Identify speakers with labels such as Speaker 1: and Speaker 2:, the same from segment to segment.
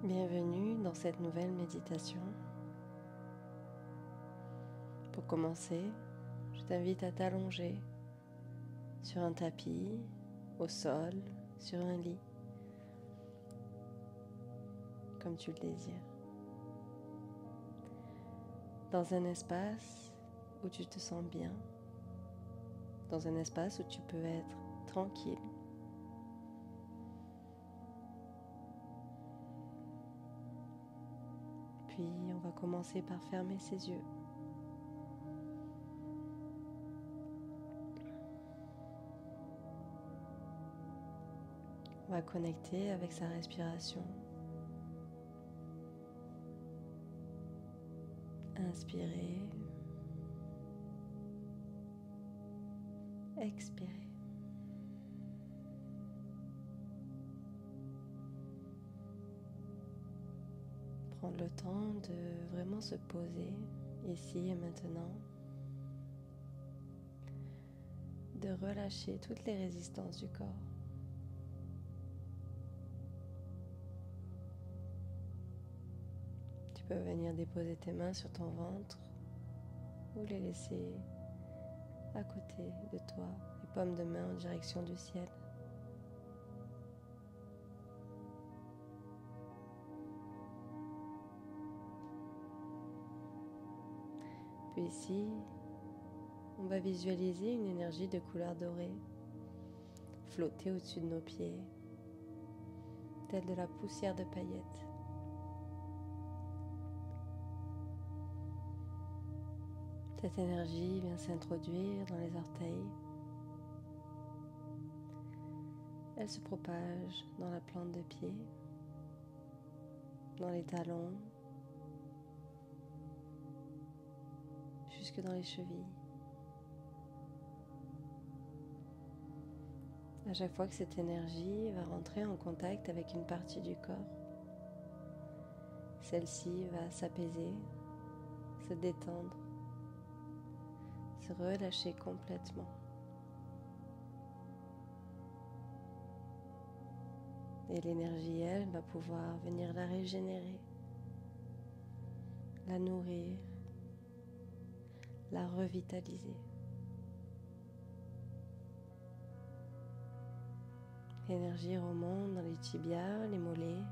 Speaker 1: Bienvenue dans cette nouvelle méditation. Pour commencer, je t'invite à t'allonger sur un tapis, au sol, sur un lit, comme tu le désires. Dans un espace où tu te sens bien, dans un espace où tu peux être tranquille. Puis on va commencer par fermer ses yeux. On va connecter avec sa respiration. Inspirez. Expirez. Prendre le temps de vraiment se poser ici et maintenant, de relâcher toutes les résistances du corps. Tu peux venir déposer tes mains sur ton ventre ou les laisser à côté de toi, les paumes de main en direction du ciel. Puis ici, on va visualiser une énergie de couleur dorée flotter au-dessus de nos pieds, telle de la poussière de paillettes. Cette énergie vient s'introduire dans les orteils. Elle se propage dans la plante de pied, dans les talons, jusque dans les chevilles. À chaque fois que cette énergie va rentrer en contact avec une partie du corps, celle-ci va s'apaiser, se détendre, se relâcher complètement. Et l'énergie, elle, va pouvoir venir la régénérer, la nourrir, la revitaliser. L'énergie remonte dans les tibias, les mollets.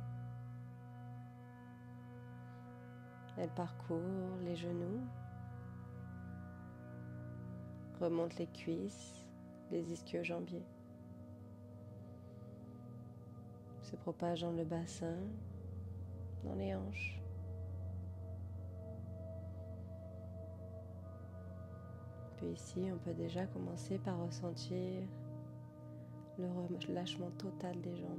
Speaker 1: Elle parcourt les genoux, remonte les cuisses, les ischio-jambiers. Se propage dans le bassin, dans les hanches. Puis ici, on peut déjà commencer par ressentir le relâchement total des jambes.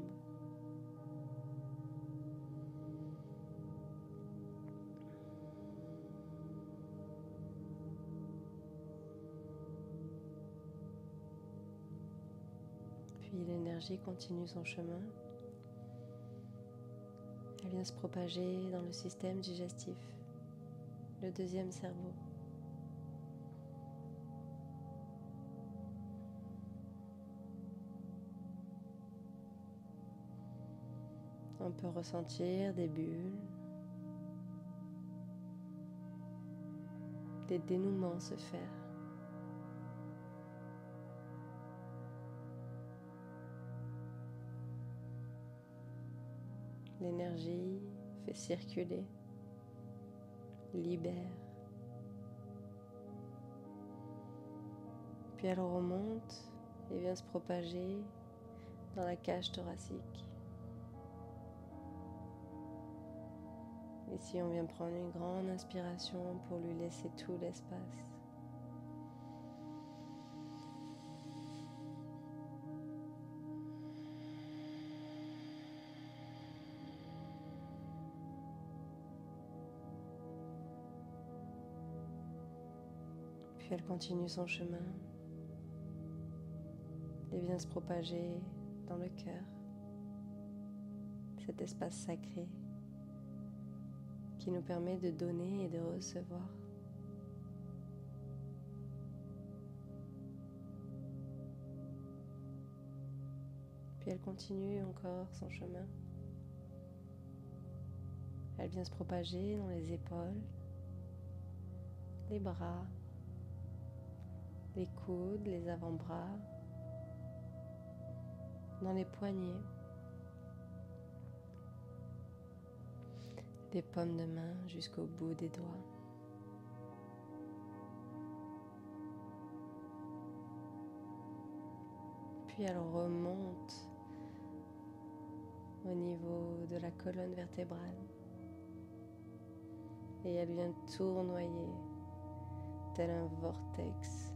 Speaker 1: Puis l'énergie continue son chemin. Elle vient se propager dans le système digestif, le deuxième cerveau. On peut ressentir des bulles, des dénouements se faire. L'énergie fait circuler, libère. Puis elle remonte et vient se propager dans la cage thoracique. Ici, on vient prendre une grande inspiration pour lui laisser tout l'espace. Puis elle continue son chemin et vient se propager dans le cœur, cet espace sacré qui nous permet de donner et de recevoir. Puis elle continue encore son chemin Elle vient se propager dans les épaules, les bras, les coudes, les avant-bras, dans les poignets, des paumes de main jusqu'au bout des doigts. Puis elle remonte au niveau de la colonne vertébrale et elle vient tournoyer tel un vortex,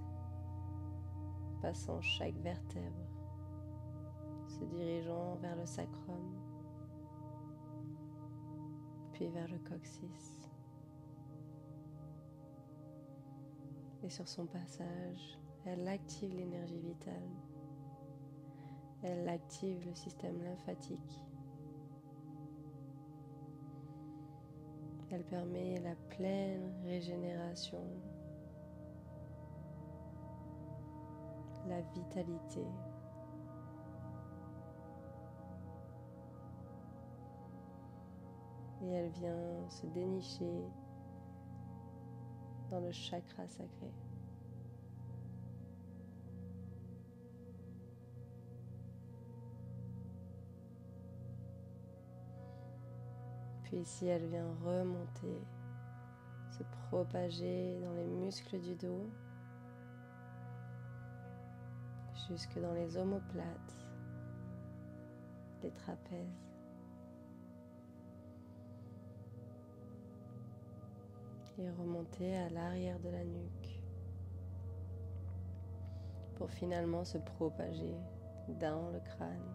Speaker 1: passant chaque vertèbre, se dirigeant vers le sacrum, puis vers le coccyx. Et sur son passage, elle active l'énergie vitale. Elle active le système lymphatique. Elle permet la pleine régénération, la vitalité. Et elle vient se dénicher dans le chakra sacré. Puis ici, elle vient remonter, se propager dans les muscles du dos, jusque dans les omoplates, les trapèzes. Et remonter à l'arrière de la nuque, pour finalement se propager dans le crâne,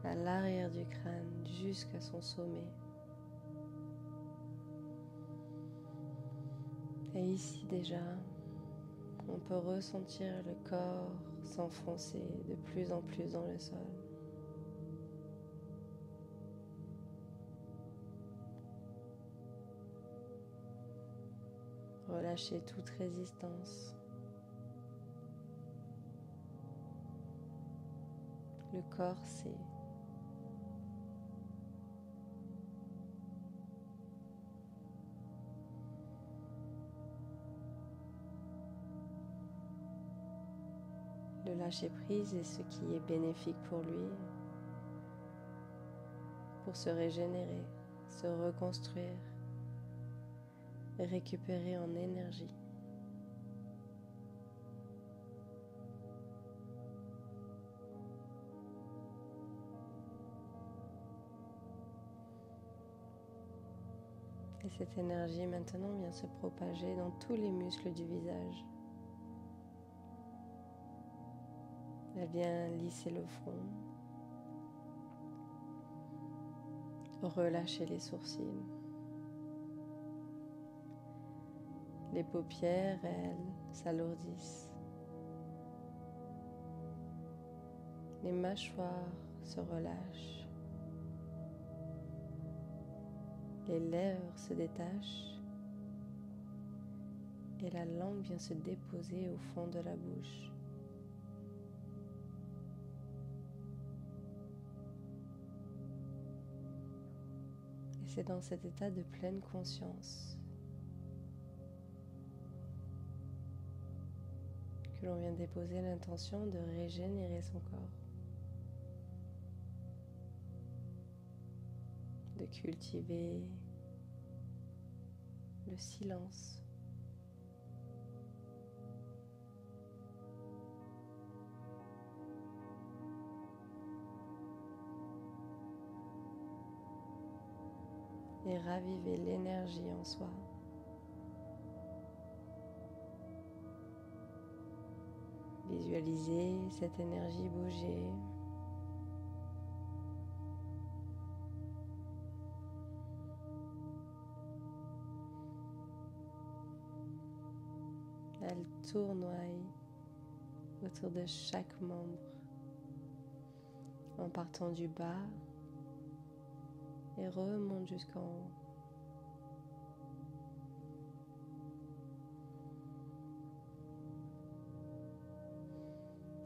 Speaker 1: à l'arrière du crâne jusqu'à son sommet. Et ici déjà, on peut ressentir le corps s'enfoncer de plus en plus dans le sol. Relâchez toute résistance. Le corps sait. Le lâcher-prise est ce qui est bénéfique pour lui, pour se régénérer, se reconstruire et récupérer en énergie. Et cette énergie maintenant vient se propager dans tous les muscles du visage. Elle vient lisser le front, relâcher les sourcils. Les paupières, elles, s'alourdissent. Les mâchoires se relâchent. Les lèvres se détachent. Et la langue vient se déposer au fond de la bouche. Et c'est dans cet état de pleine conscience que l'on vient déposer l'intention de régénérer son corps, de cultiver le silence, et raviver l'énergie en soi. Visualisez cette énergie bouger. Elle tournoie autour de chaque membre en partant du bas et remonte jusqu'en haut.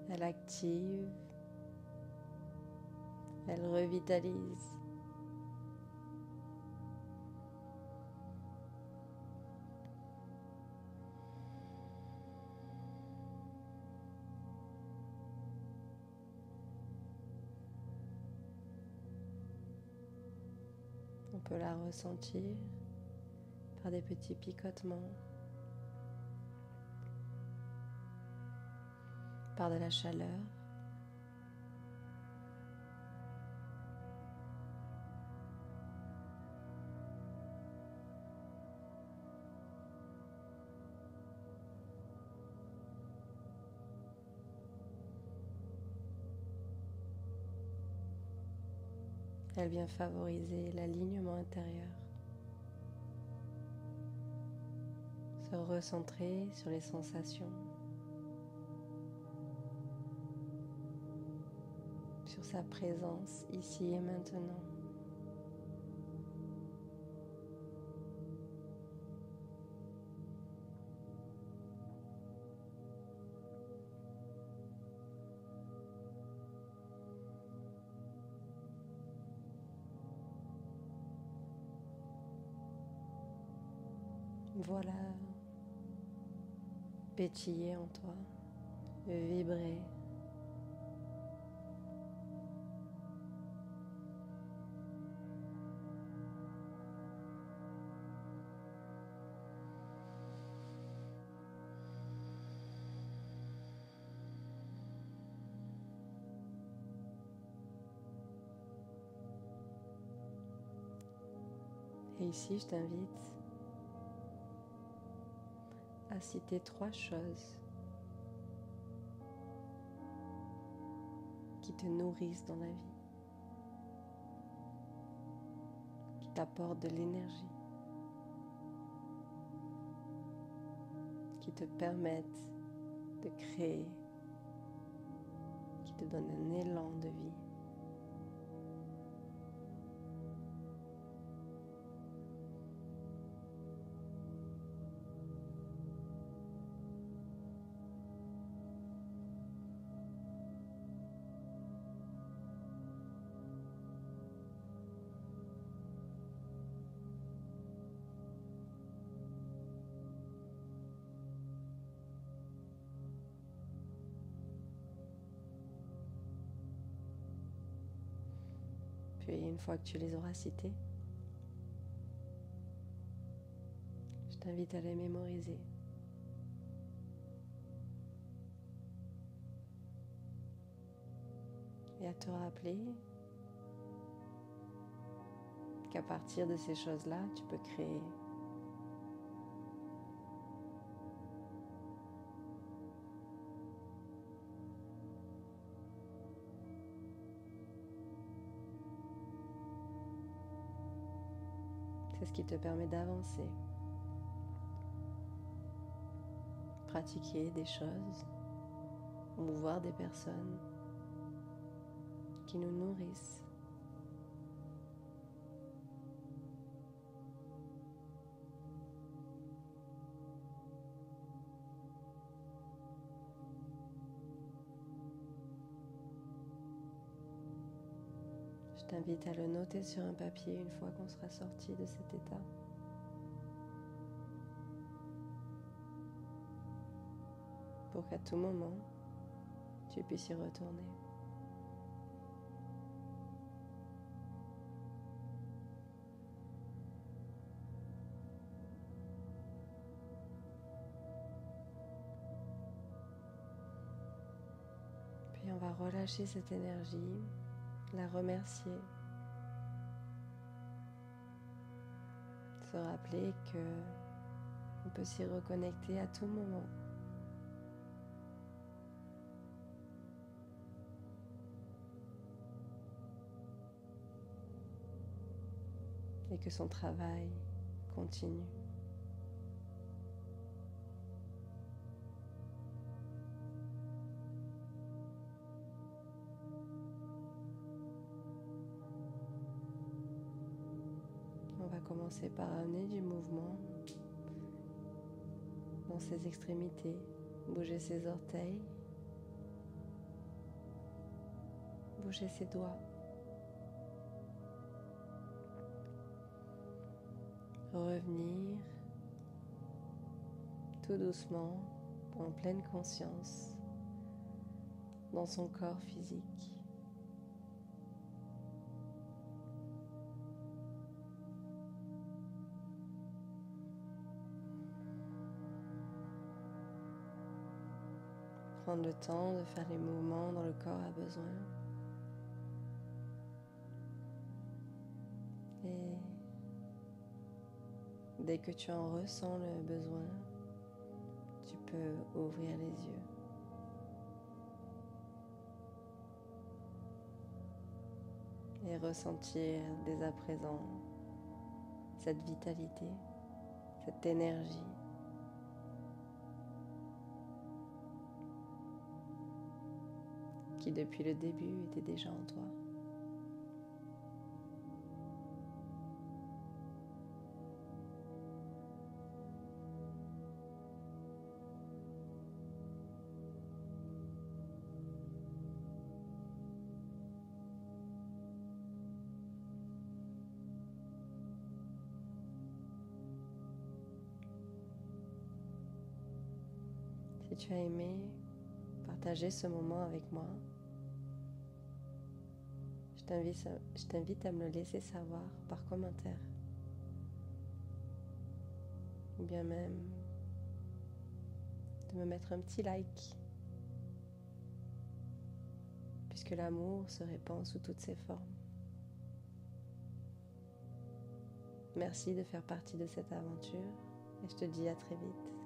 Speaker 1: Elle active, elle revitalise, On peut la ressentir par des petits picotements, par de la chaleur. Elle vient favoriser l'alignement intérieur, se recentrer sur les sensations, sur sa présence ici et maintenant. Voilà, pétiller en toi, vibrer. Et ici, je t'invite à citer 3 choses qui te nourrissent dans la vie, qui t'apportent de l'énergie, qui te permettent de créer, qui te donnent un élan de vie. Puis une fois que tu les auras cités, je t'invite à les mémoriser. Et à te rappeler qu'à partir de ces choses-là, tu peux créer. C'est ce qui te permet d'avancer, pratiquer des choses ou voir des personnes qui nous nourrissent. Je t'invite à le noter sur un papier une fois qu'on sera sorti de cet état. Pour qu'à tout moment, tu puisses y retourner. Puis on va relâcher cette énergie, la remercier, se rappeler que on peut s'y reconnecter à tout moment. Et que son travail continue. On va commencer par amener du mouvement dans ses extrémités, bouger ses orteils, bouger ses doigts. Revenir tout doucement, en pleine conscience, dans son corps physique. prendre le temps de faire les mouvements dont le corps a besoin. Et dès que tu en ressens le besoin, tu peux ouvrir les yeux. Et ressentir dès à présent cette vitalité, cette énergie qui depuis le début était déjà en toi. Si tu as aimé partager ce moment avec moi, je t'invite à me le laisser savoir par commentaire. Ou bien même de me mettre un petit like, puisque l'amour se répand sous toutes ses formes. Merci de faire partie de cette aventure et je te dis à très vite.